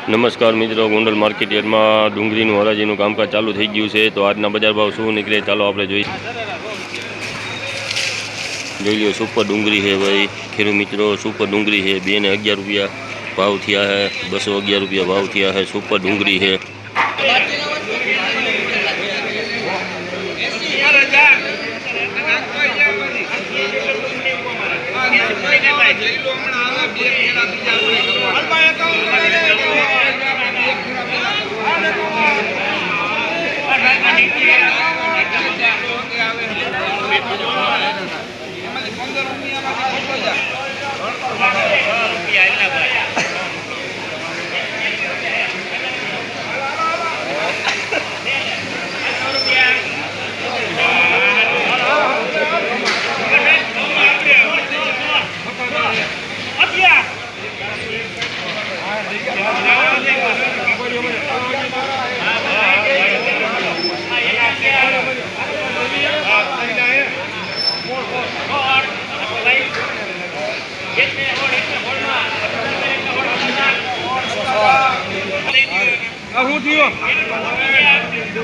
નમસ્કાર મિત્રો, ગોંડલ માર્કેટ યાર્ડમાં ડુંગળીનું હરાજીનું કામકાજ ચાલુ થઈ ગયું છે। તો આજના બજાર ભાવ શું નીકળે ચાલો આપણે જોઈ લો। સુપર ડુંગળી છે ભાઈ ખેડૂત મિત્રો, સુપર ડુંગળી છે 2 ને 11 રૂપિયા ભાવ થયા है। 211 રૂપિયા ભાવ થયા है। सुपर डूंगरी है।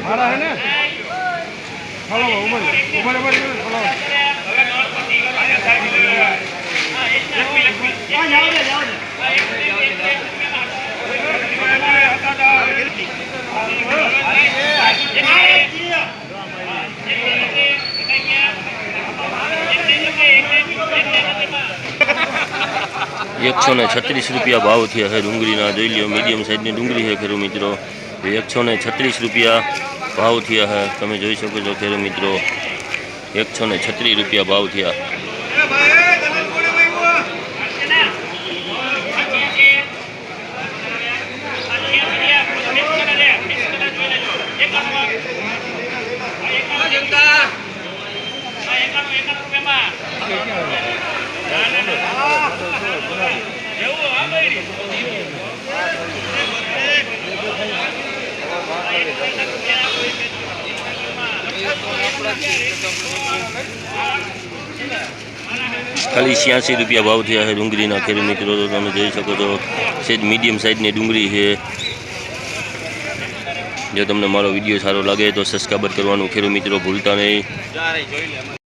मारा है ना फलो उमर उमर उमर फलो एक 136 रुपया भाव थया है। डूंगरीना जोई लो, मीडियम साइजनी डूंगरी है खेडूत मित्रों। 136 रुपया भाव थया है। तमे जोई शको छो खेडूत मित्रों, 136 रुपया भाव थया। खाली 86 रुपया भाव थया है डूंगरीना खेडूत मित्रों। तो तमे जोई शको छो सेज मीडियम साइजनी डूंगरी है। जो तमने मारो विडियो सारो लगे तो सब्सक्राइब करवानुं खेडूत मित्रों भूलता नहीं।